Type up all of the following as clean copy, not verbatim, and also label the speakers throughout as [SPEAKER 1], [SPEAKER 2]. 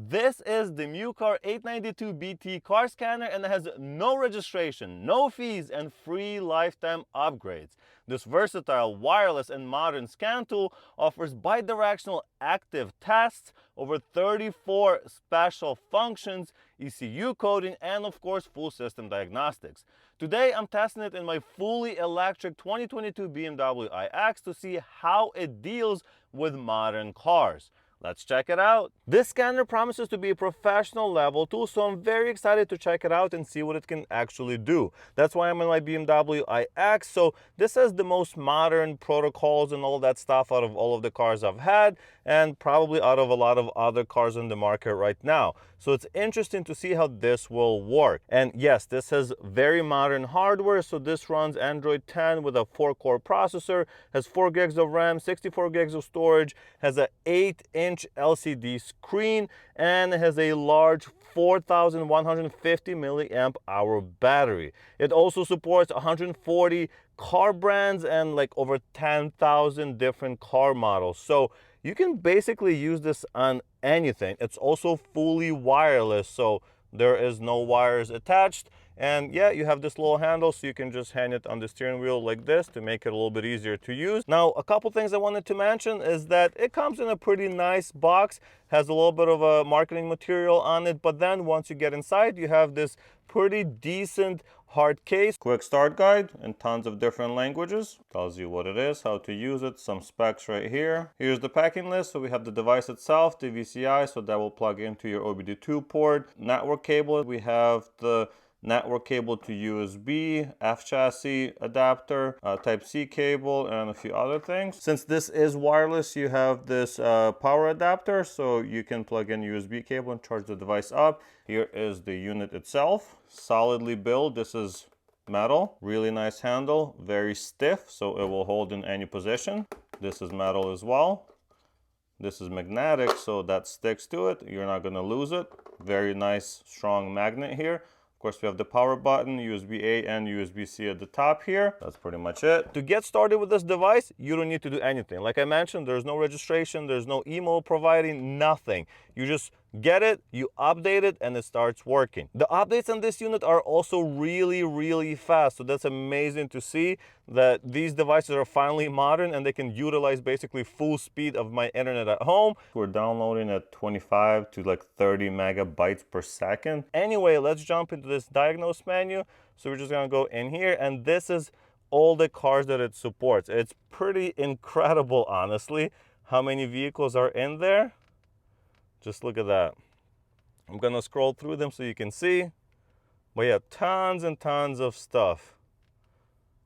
[SPEAKER 1] This is the MUCAR 892BT car scanner, and it has no registration, no fees, and free lifetime upgrades. This versatile, wireless, and modern scan tool offers bi-directional active tests, over 34 special functions, ECU coding, and of course full system diagnostics. Today I'm testing it in my fully electric 2022 BMW iX to see how it deals with modern cars. Let's check it out. This scanner promises to be a professional level tool, so I'm very excited to check it out and see what it can actually do. That's why I'm in my BMW iX. So this has the most modern protocols and all that stuff out of all of the cars I've had, and probably out of a lot of other cars on the market right now. So it's interesting to see how this will work. And yes, this has very modern hardware. So this runs Android 10 with a 4-core processor, has 4 gigs of RAM, 64 gigs of storage, has an 8-inch LCD screen, and has a large 4,150 milliamp hour battery. It also supports 140 car brands and like over 10,000 different car models. So you can basically use this on anything. It's also fully wireless, so there is no wires attached. And yeah, you have this little handle, so you can just hang it on the steering wheel like this to make it a little bit easier to use. Now, a couple things I wanted to mention is that it comes in a pretty nice box, has a little bit of a marketing material on it, but then once you get inside, you have this pretty decent hard case. Quick start guide in tons of different languages. Tells you what it is, how to use it, some specs right here. Here's the packing list. So we have the device itself, the VCI, so that will plug into your OBD2 port. Network cable, we have the network cable to USB, F chassis adapter, Type-C cable, and a few other things. Since this is wireless, you have this power adapter, so you can plug in USB cable and charge the device up. Here is the unit itself, solidly built. This is metal, really nice handle, very stiff, so it will hold in any position. This is metal as well. This is magnetic, so that sticks to it. You're not gonna lose it. Very nice, strong magnet here. Of course, we have the power button, USB-A and USB-C at the top here. That's pretty much it. To get started with this device, you don't need to do anything. Like I mentioned, there's no registration, there's no email providing, nothing. You just get it, you update it, and it starts working. The updates on this unit are also really fast, so that's amazing to see that these devices are finally modern and they can utilize basically full speed of my internet at home. We're downloading at 25 to like 30 megabytes per second. Anyway, let's jump into this diagnose menu. So we're just gonna go in here, and this is all the cars that it supports. It's pretty incredible, honestly, how many vehicles are in there. Just look at that. I'm gonna scroll through them so you can see. But yeah, tons and tons of stuff.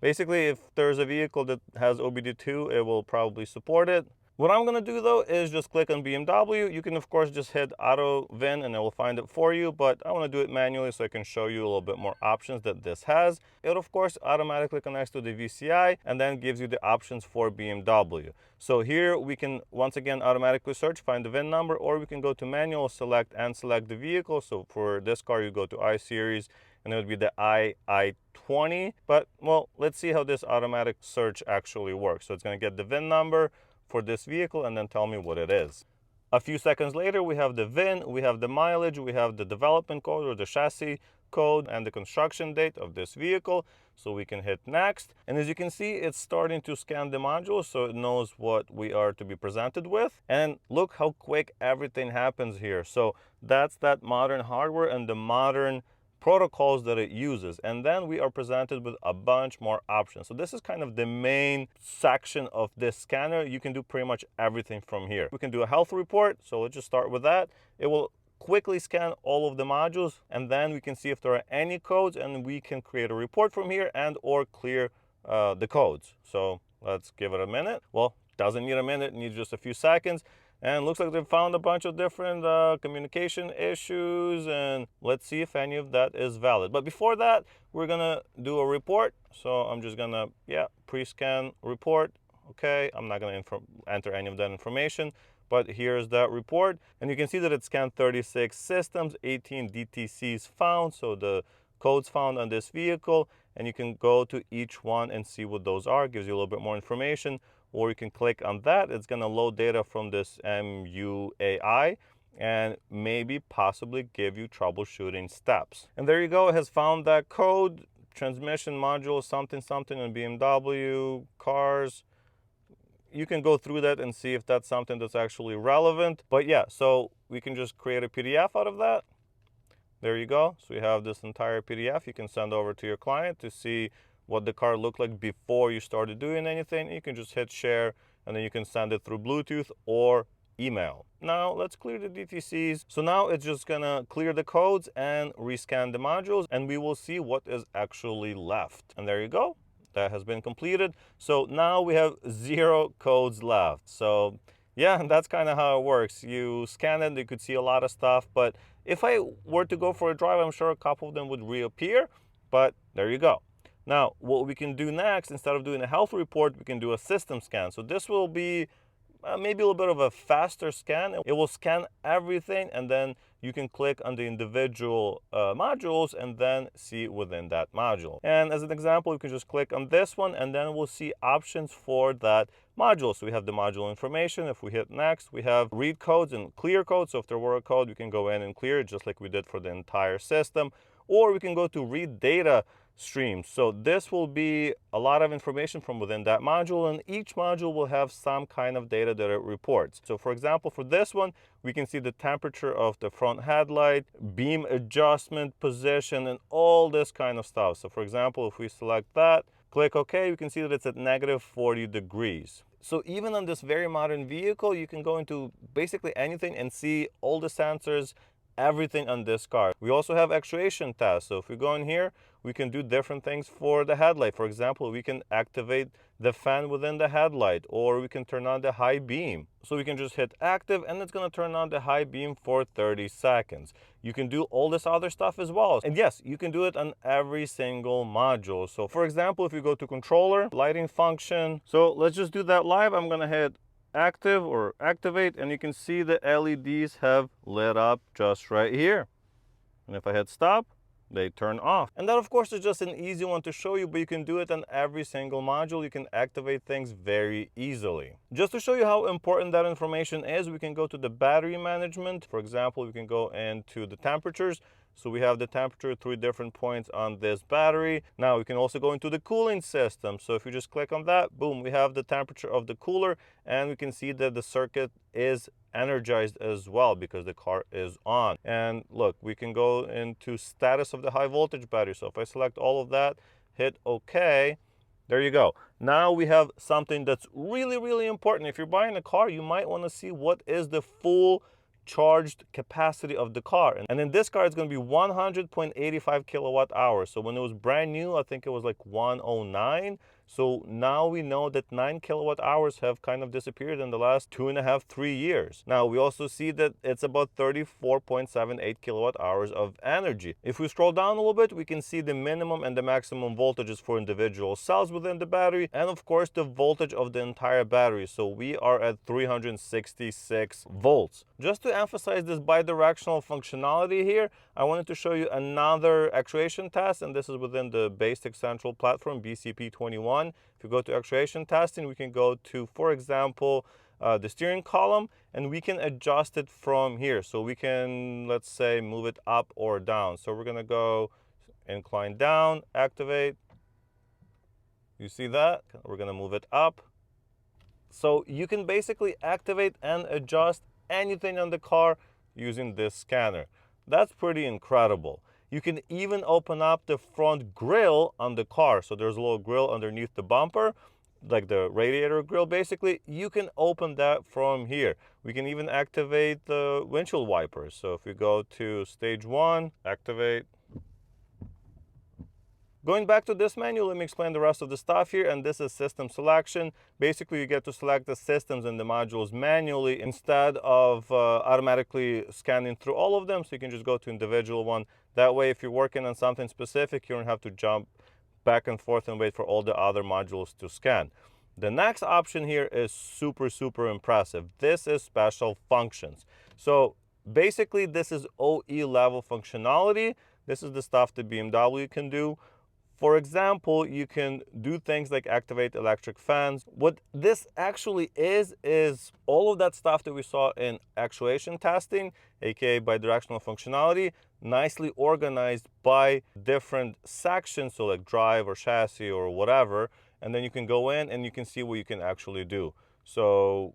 [SPEAKER 1] Basically, if there's a vehicle that has OBD2, it will probably support it. What I'm gonna do though is just click on BMW. You can of course just hit AutoVIN and it will find it for you, but I wanna do it manually so I can show you a little bit more options that this has. It of course automatically connects to the VCI and then gives you the options for BMW. So here we can once again automatically search, find the VIN number, or we can go to manual, select the vehicle. So for this car, you go to I series and it would be the i20. But well, let's see how this automatic search actually works. So it's gonna get the VIN number for this vehicle and then tell me what it is. A few seconds later, we have the VIN, we have the mileage, we have the development code or the chassis code and the construction date of this vehicle. So we can hit next. And as you can see, it's starting to scan the module, so it knows what we are to be presented with. And look how quick everything happens here. So that's that modern hardware and the modern protocols that it uses, and then we are presented with a bunch more options. So this is kind of the main section of this scanner. You can do pretty much everything from here. We can do a health report, so let's just start with that. It will quickly scan all of the modules, and then we can see if there are any codes, and we can create a report from here and or clear the codes. So let's give it a minute. Well, doesn't need a minute, needs just a few seconds. And looks like they've found a bunch of different communication issues, and let's see if any of that is valid. But before that, we're gonna do a report. So I'm just gonna, pre-scan report. Okay, I'm not gonna enter any of that information, but here's that report. And you can see that it scanned 36 systems, 18 DTCs found, so the codes found on this vehicle, and you can go to each one and see what those are. Gives you a little bit more information. Or you can click on that. It's going to load data from this MUAI, and maybe possibly give you troubleshooting steps. And there you go, it has found that code, transmission module something something on BMW cars. You can go through that and see if that's something that's actually relevant. But yeah, so we can just create a PDF out of that. There you go. So you have this entire PDF you can send over to your client to see what the car looked like before you started doing anything. You can just hit share, and then you can send it through Bluetooth or email. Now let's clear the DTCs. So now it's just gonna clear the codes and rescan the modules, and we will see what is actually left. And there you go, that has been completed. So now we have 0 codes left. So yeah, that's kind of how it works. You scan it, you could see a lot of stuff, but if I were to go for a drive, I'm sure a couple of them would reappear, but there you go. Now, what we can do next, instead of doing a health report, we can do a system scan. So this will be maybe a little bit of a faster scan. It will scan everything, and then you can click on the individual modules and then see within that module. And as an example, you can just click on this one, and then we'll see options for that module. So we have the module information. If we hit next, we have read codes and clear codes. So if there were a code, we can go in and clear it just like we did for the entire system. Or we can go to read data streams. So this will be a lot of information from within that module, and each module will have some kind of data that it reports. So for example, for this one, we can see the temperature of the front headlight, beam adjustment position, and all this kind of stuff. So for example, if we select that, click OK, you can see that it's at -40 degrees. So even on this very modern vehicle, you can go into basically anything and see all the sensors, everything on this car. We also have actuation tests. So if we go in here, we can do different things for the headlight. For example, we can activate the fan within the headlight, or we can turn on the high beam. So we can just hit active, and it's going to turn on the high beam for 30 seconds. You can do all this other stuff as well. And yes, you can do it on every single module. So for example, if you go to controller, lighting function. So let's just do that live. I'm going to hit active or activate, and you can see the LEDs have lit up just right here. And if I hit stop, they turn off. And that of course is just an easy one to show you, but you can do it on every single module. You can activate things very easily. Just to show you how important that information is, we can go to the battery management. For example, we can go into the temperatures. So we have the temperature at 3 different points on this battery. Now we can also go into the cooling system. So if you just click on that, boom, we have the temperature of the cooler, and we can see that the circuit is energized as well because the car is on. And look, we can go into status of the high voltage battery. So if I select all of that, hit OK, there you go. Now we have something that's really, really important. If you're buying a car, you might want to see what is the full charged capacity of the car. And in this car, it's going to be 100.85 kilowatt hours. So when it was brand new, I think it was like 109. So now we know that 9 kilowatt hours have kind of disappeared in the last 2.5, 3 years. Now we also see that it's about 34.78 kilowatt hours of energy. If we scroll down a little bit, we can see the minimum and the maximum voltages for individual cells within the battery, and of course the voltage of the entire battery. So we are at 366 volts. Just to emphasize this bi-directional functionality here, I wanted to show you another actuation test, and this is within the basic central platform BCP21. If you go to actuation testing, we can go to, for example, the steering column, and we can adjust it from here. So we can, let's say, move it up or down. So we're going to go incline down, activate. You see that? We're going to move it up. So you can basically activate and adjust anything on the car using this scanner. That's pretty incredible. You can even open up the front grille on the car. So there's a little grille underneath the bumper, like the radiator grille basically. You can open that from here. We can even activate the windshield wipers. So if we go to stage 1, activate. Going back to this menu, let me explain the rest of the stuff here, and this is system selection. Basically, you get to select the systems and the modules manually instead of automatically scanning through all of them, so you can just go to individual one. That way, if you're working on something specific, you don't have to jump back and forth and wait for all the other modules to scan. The next option here is super, super impressive. This is special functions. So basically, this is OE level functionality. This is the stuff that BMW can do. For example, you can do things like activate electric fans. What this actually is all of that stuff that we saw in actuation testing, aka bi-directional functionality, nicely organized by different sections, so like drive or chassis or whatever, and then you can go in and you can see what you can actually do. So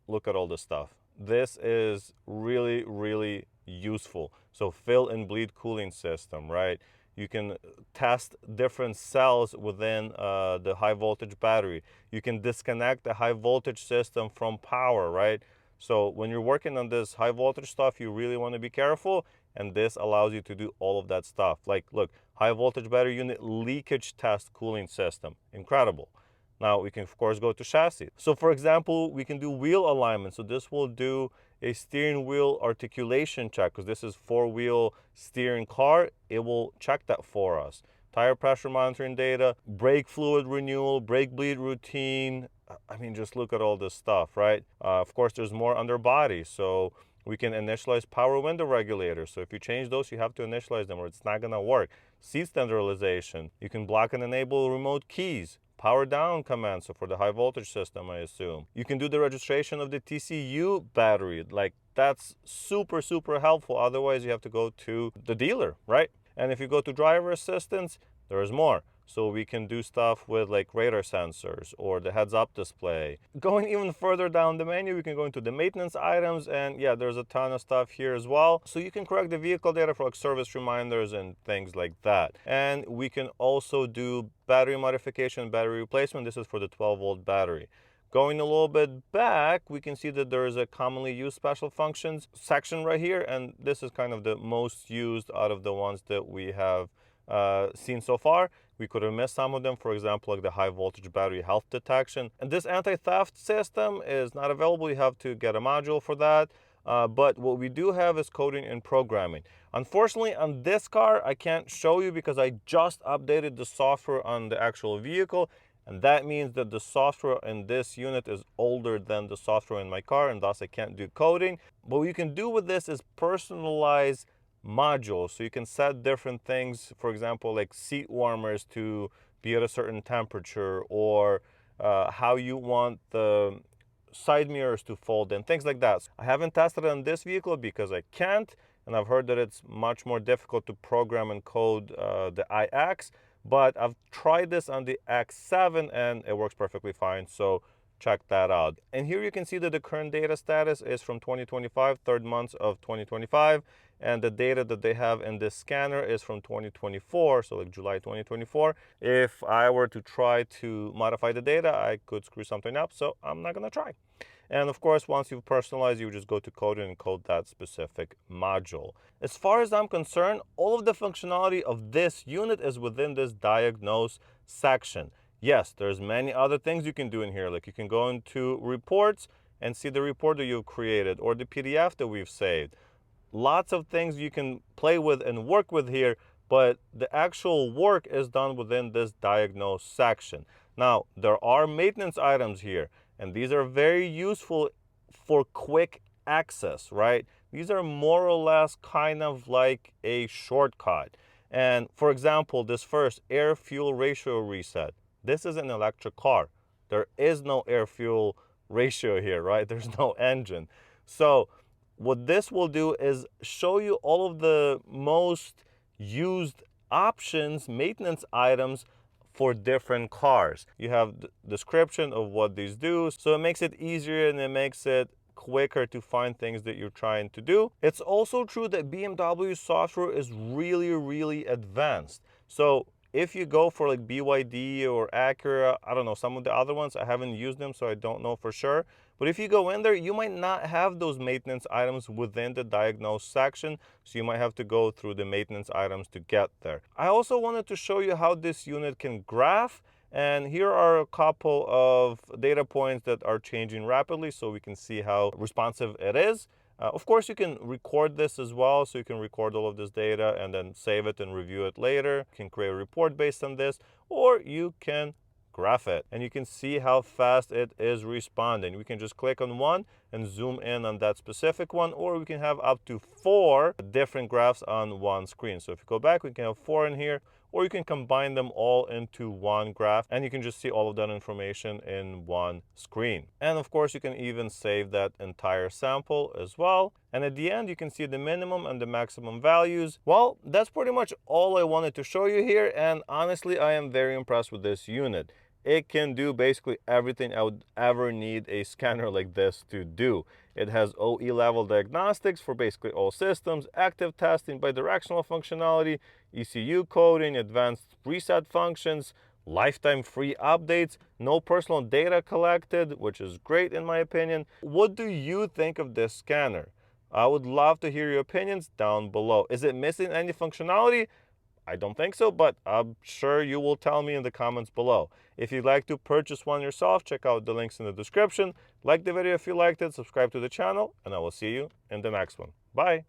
[SPEAKER 1] look at all this stuff. This is really, really useful. So fill and bleed cooling system, right? You can test different cells within the high voltage battery. You can disconnect the high voltage system from power, right? So when you're working on this high voltage stuff, you really want to be careful, and this allows you to do all of that stuff. Like, look, high voltage battery unit leakage test cooling system, incredible. Now we can of course go to chassis. So for example, we can do wheel alignment. So this will do a steering wheel articulation check, because this is four-wheel steering car. It will check that for us. Tire pressure monitoring data, brake fluid renewal, brake bleed routine. I mean, just look at all this stuff, right? Of course, there's more underbody. So we can initialize power window regulators. So if you change those, you have to initialize them or it's not gonna work. Seat standardization. You can block and enable remote keys. Power down command, so for the high voltage system, I assume. You can do the registration of the TCU battery. Like, that's super, super helpful. Otherwise, you have to go to the dealer, right? And if you go to driver assistance, there's more. So we can do stuff with like radar sensors or the heads-up display. Going even further down the menu, we can go into the maintenance items, and yeah, there's a ton of stuff here as well. So you can correct the vehicle data for like service reminders and things like that. And we can also do battery modification, battery replacement. This is for the 12-volt battery. Going a little bit back, we can see that there is a commonly used special functions section right here, and this is kind of the most used out of the ones that we have seen so far. We could have missed some of them, for example, like the high voltage battery health detection. And this anti-theft system is not available. You have to get a module for that. But what we do have is coding and programming. Unfortunately, on this car, I can't show you because I just updated the software on the actual vehicle. And that means that the software in this unit is older than the software in my car, and thus I can't do coding. But what you can do with this is personalize modules. So you can set different things, for example, like seat warmers to be at a certain temperature, or how you want the side mirrors to fold in, things like that. I haven't tested it on this vehicle because I can't, and I've heard that it's much more difficult to program and code the iX, but I've tried this on the X7 and it works perfectly fine. So check that out. And here you can see that the current data status is from 2025, third month of 2025. And the data that they have in this scanner is from 2024, so like July 2024. If I were to try to modify the data, I could screw something up, so I'm not gonna try. And of course, once you've personalized, you just go to code and code that specific module. As far as I'm concerned, all of the functionality of this unit is within this diagnose section. Yes, there's many other things you can do in here. Like you can go into reports and see the report that you've created or the PDF that we've saved. Lots of things you can play with and work with here, but the actual work is done within this diagnose section. Now, there are maintenance items here, and these are very useful for quick access, right? These are more or less kind of like a shortcut. And for example, this first air-fuel ratio reset. This is an electric car. There is no air-fuel ratio here, right? There's no engine. So what this will do is show you all of the most used options, maintenance items for different cars. You have the description of what these do, so it makes it easier and it makes it quicker to find things that you're trying to do. It's also true that BMW software is really, really advanced. So if you go for like BYD or Acura, I don't know, some of the other ones, I haven't used them, so I don't know for sure. But if you go in there, you might not have those maintenance items within the diagnose section, so you might have to go through the maintenance items to get there. I also wanted to show you how this unit can graph, and here are a couple of data points that are changing rapidly, so we can see how responsive it is. Of course, you can record this as well, so you can record all of this data and then save it and review it later. You can create a report based on this, or you can graph it, and you can see how fast it is responding. We can just click on one and zoom in on that specific one, or we can have up to 4 different graphs on one screen. So if you go back, we can have 4 in here, or you can combine them all into one graph and you can just see all of that information in one screen. And of course, you can even save that entire sample as well. And at the end, you can see the minimum and the maximum values. Well, that's pretty much all I wanted to show you here. And honestly, I am very impressed with this unit. It can do basically everything I would ever need a scanner like this to do. It has OE level diagnostics for basically all systems, active testing, bi-directional functionality, ECU coding, advanced reset functions, lifetime free updates, no personal data collected, which is great in my opinion. What do you think of this scanner? I would love to hear your opinions down below. Is it missing any functionality? I don't think so, but I'm sure you will tell me in the comments below. If you'd like to purchase one yourself, check out the links in the description. Like the video if you liked it, subscribe to the channel, and I will see you in the next one. Bye!